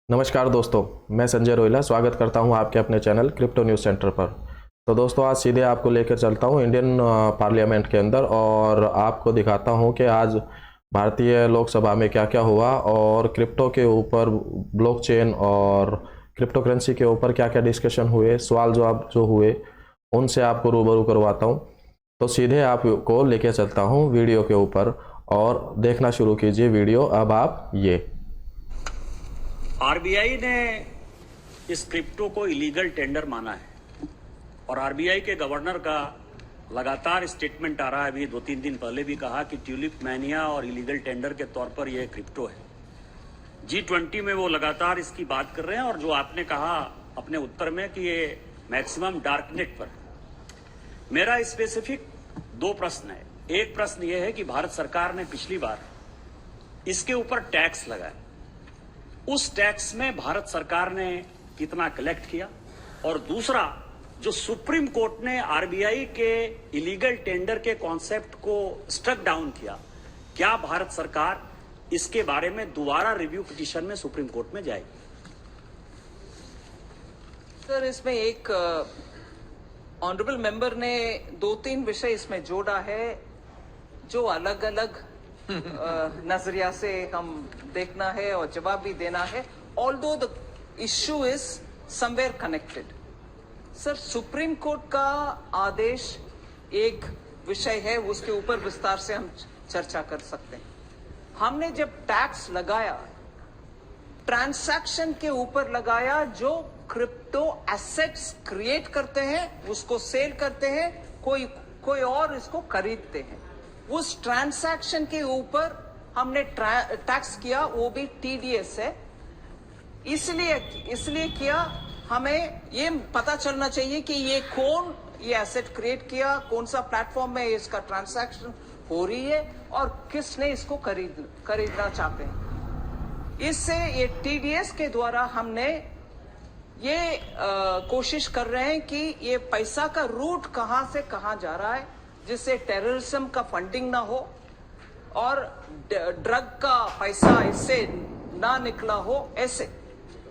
नमस्कार दोस्तों, मैं संजय रोहिला स्वागत करता हूं आपके अपने चैनल क्रिप्टो न्यूज़ सेंटर पर। तो दोस्तों, आज सीधे आपको लेकर चलता हूं इंडियन पार्लियामेंट के अंदर और आपको दिखाता हूं कि आज भारतीय लोकसभा में क्या क्या हुआ और क्रिप्टो के ऊपर, ब्लॉकचेन और क्रिप्टो करेंसी के ऊपर क्या क्या डिस्कशन हुए, सवाल जवाब जो हुए उनसे आपको रूबरू करवाता हूं। तो सीधे आपको लेकर चलता हूं वीडियो के ऊपर और देखना शुरू कीजिए वीडियो। अब आप ये आरबीआई ने इस क्रिप्टो को इलीगल टेंडर माना है और आरबीआई के गवर्नर का लगातार स्टेटमेंट आ रहा है। अभी 2-3 दिन पहले भी कहा कि ट्यूलिप मैनिया और इलीगल टेंडर के तौर पर यह क्रिप्टो है। G20 में वो लगातार इसकी बात कर रहे हैं और जो आपने कहा अपने उत्तर में कि ये मैक्सिमम डार्कनेट पर। मेरा स्पेसिफिक 2 प्रश्न है। एक प्रश्न ये है कि भारत सरकार ने पिछली बार इसके ऊपर टैक्स लगाया, उस टैक्स में भारत सरकार ने कितना कलेक्ट किया, और दूसरा जो सुप्रीम कोर्ट ने आरबीआई के इलीगल टेंडर के कॉन्सेप्ट को स्ट्रक डाउन किया, क्या भारत सरकार इसके बारे में दोबारा रिव्यू पिटीशन में सुप्रीम कोर्ट में जाएगी? सर, इसमें एक ऑनरेबल मेंबर ने 2-3 विषय इसमें जोड़ा है जो अलग अलग नजरिया से हम देखना है और जवाब भी देना है। Although the issue is somewhere connected. Sir, supreme court का आदेश एक विषय है, उसके ऊपर विस्तार से हम चर्चा कर सकते हैं। हमने जब टैक्स लगाया, ट्रांसैक्शन के ऊपर लगाया, जो क्रिप्टो एसेट्स क्रिएट करते हैं उसको सेल करते हैं, कोई और इसको खरीदते हैं, उस ट्रांसैक्शन के ऊपर हमने टैक्स किया, वो भी टीडीएस है। इसलिए किया, हमें ये पता चलना चाहिए कि ये कौन ये एसेट क्रिएट किया, कौन सा प्लेटफॉर्म में इसका ट्रांसैक्शन हो रही है और किसने इसको खरीदना चाहते हैं। इससे ये टीडीएस के द्वारा हमने ये कोशिश कर रहे हैं कि ये पैसा का रूट कहां से कहां जा रहा है, जिससे टेररिज्म का फंडिंग ना हो और ड्रग का पैसा इससे ना निकला हो, ऐसे।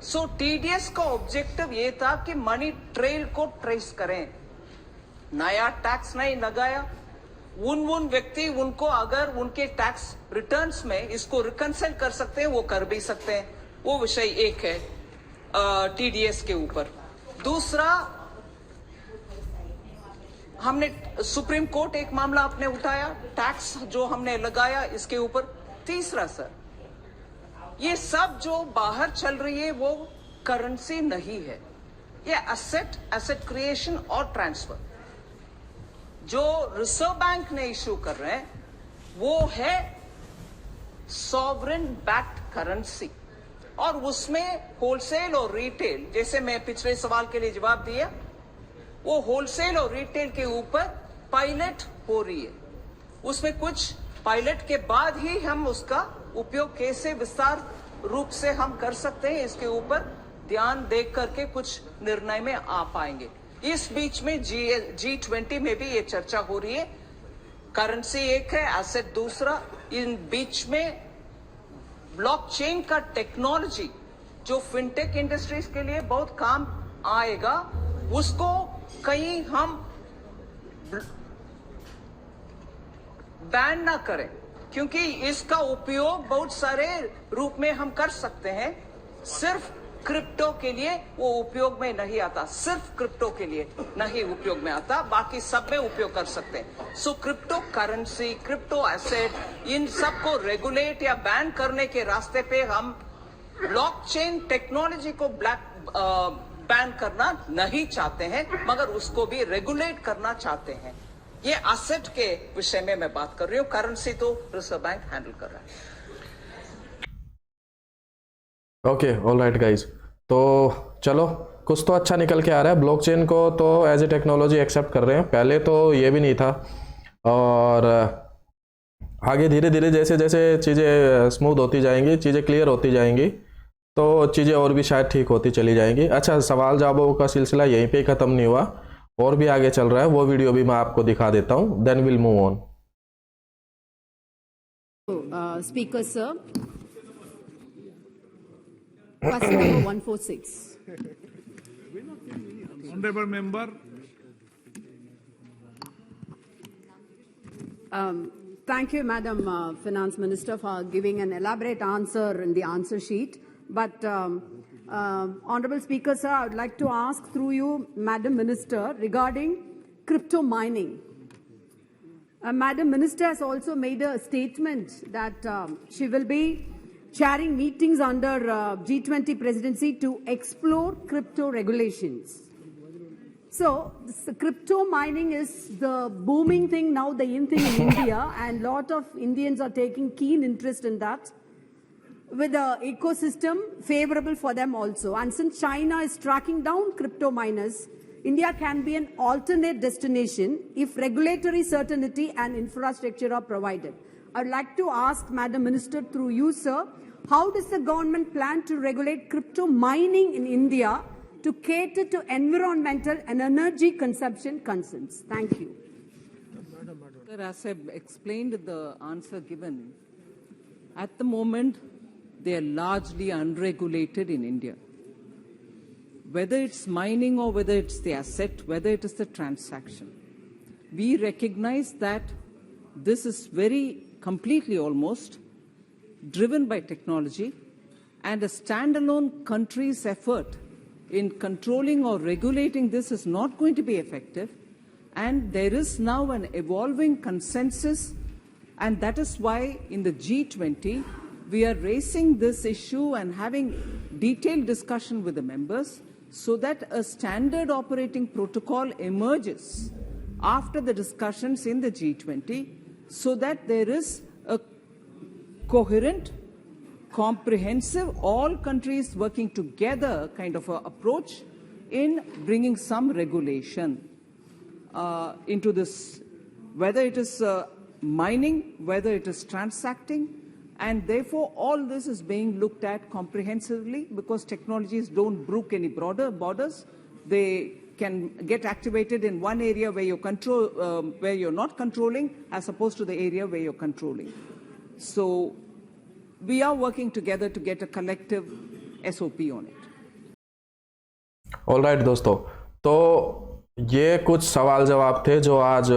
सो टीडीएस का ऑब्जेक्टिव ये था कि मनी ट्रेल को ट्रेस करें। नया टैक्स नहीं लगाया, उन व्यक्ति उनको अगर उनके टैक्स रिटर्न्स में इसको रिकंसाइल कर सकते हैं, वो कर भी सकते हैं। वो विषय एक है टीडीएस के ऊपर। दूसरा, हमने सुप्रीम कोर्ट एक मामला आपने उठाया, टैक्स जो हमने लगाया इसके ऊपर। तीसरा, सर, ये सब जो बाहर चल रही है वो करेंसी नहीं है, ये एसेट क्रिएशन और ट्रांसफर जो रिजर्व बैंक ने इश्यू कर रहे हैं वो है सॉवरेन बैक्ड करेंसी, और उसमें होलसेल और रिटेल, जैसे मैं पिछले सवाल के लिए जवाब दिया, वो होलसेल और रिटेल के ऊपर पायलट हो रही है। उसमें कुछ पायलट के बाद ही हम उसका उपयोग कैसे विस्तार रूप से हम कर सकते हैं, इसके ऊपर ध्यान देख करके कुछ निर्णय में आ पाएंगे। इस बीच में G20 में भी ये चर्चा हो रही है। करेंसी एक है, एसेट दूसरा। इन बीच में ब्लॉकचेन का टेक्नोलॉजी जो फिनटेक इंडस्ट्रीज के लिए बहुत काम आएगा, उसको कहीं हम बैन ना करें, क्योंकि इसका उपयोग बहुत सारे रूप में हम कर सकते हैं। सिर्फ क्रिप्टो के लिए वो उपयोग में नहीं आता, सिर्फ क्रिप्टो के लिए नहीं उपयोग में आता, बाकी सब में उपयोग कर सकते हैं। So crypto currency, crypto asset, इन सबको रेगुलेट या बैन करने के रास्ते पे हम ब्लॉकचेन टेक्नोलॉजी को बैन करना नहीं चाहते हैं, मगर उसको भी रेगुलेट करना चाहते हैं। ये एसेट के विषय में मैं बात कर रही हूँ, करेंसी तो रिजर्व बैंक हैंडल कर रहा है। Okay, all right guys. तो चलो, कुछ तो अच्छा निकल के आ रहा है। ब्लॉकचेन को तो एज ए टेक्नोलॉजी एक्सेप्ट कर रहे हैं, पहले तो ये भी नहीं था। और आगे धीरे धीरे जैसे जैसे चीज़ें स्मूथ होती जाएंगी, चीज़ें क्लियर होती जाएंगी, तो चीज़ें और भी शायद ठीक होती चली जाएंगी। अच्छा, सवाल जवाबों का सिलसिला यहीं पे ख़त्म नहीं हुआ, और भी आगे चल रहा है। वो वीडियो भी मैं आपको दिखा देता हूँ, then will move on. Speaker, sir. Question number 146. Honorable member. Thank you, Madam Finance Minister, for giving an elaborate answer in the answer sheet. But, Honorable Speaker, sir, I would like to ask through you, Madam Minister, regarding crypto mining. Madam Minister has also made a statement that she will be chairing meetings under G20 presidency to explore crypto regulations. So, crypto mining is the booming thing now, the in thing in India, and a lot of Indians are taking keen interest in that, with the ecosystem favorable for them also. And since China is tracking down crypto miners, India can be an alternate destination if regulatory certainty and infrastructure are provided. I would like to ask Madam Minister through you, sir, how does the government plan to regulate crypto mining in India to cater to environmental and energy consumption concerns? Thank you. Sir, as I explained the answer given, at the moment they are largely unregulated in India. Whether it's mining or whether it's the asset, whether it is the transaction, we recognize that this is very completely almost driven by technology, and a standalone country's effort in controlling or regulating this is not going to be effective. And there is now an evolving consensus, and that is why in the G20 we are raising this issue and having detailed discussion with the members so that a standard operating protocol emerges after the discussions in the G20, so that there is a coherent, comprehensive, all countries working together kind of a approach in bringing some regulation into this, whether it is mining, whether it is transacting, and therefore all this is being looked at comprehensively, because technologies don't brook any borders. They can get activated in one area where you control, where you're not controlling, as opposed to the area where you're controlling. So we are working together to get a collective SOP on it. All right दोस्तों, तो ये कुछ सवाल जवाब थे जो आज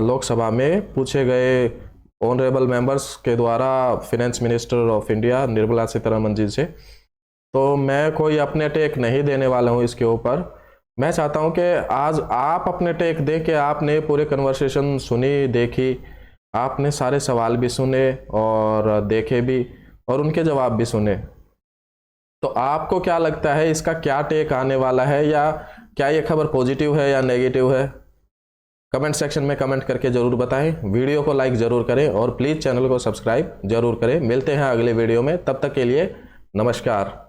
लोकसभा में पूछे गए ऑनरेबल मेंबर्स के द्वारा finance minister of India Nirmala Sitharaman ji से। तो मैं कोई अपने टेक नहीं देने वाला हूँ इसके ऊपर। मैं चाहता हूँ कि आज आप अपने टेक दे के आपने पूरे कन्वर्सेशन सुनी, देखी, आपने सारे सवाल भी सुने और देखे भी और उनके जवाब भी सुने। तो आपको क्या लगता है, इसका क्या टेक आने वाला है, या क्या ये खबर पॉजिटिव है या नेगेटिव है? कमेंट सेक्शन में कमेंट करके ज़रूर बताएं। वीडियो को लाइक ज़रूर करें और प्लीज़ चैनल को सब्सक्राइब ज़रूर करें। मिलते हैं अगले वीडियो में, तब तक के लिए नमस्कार।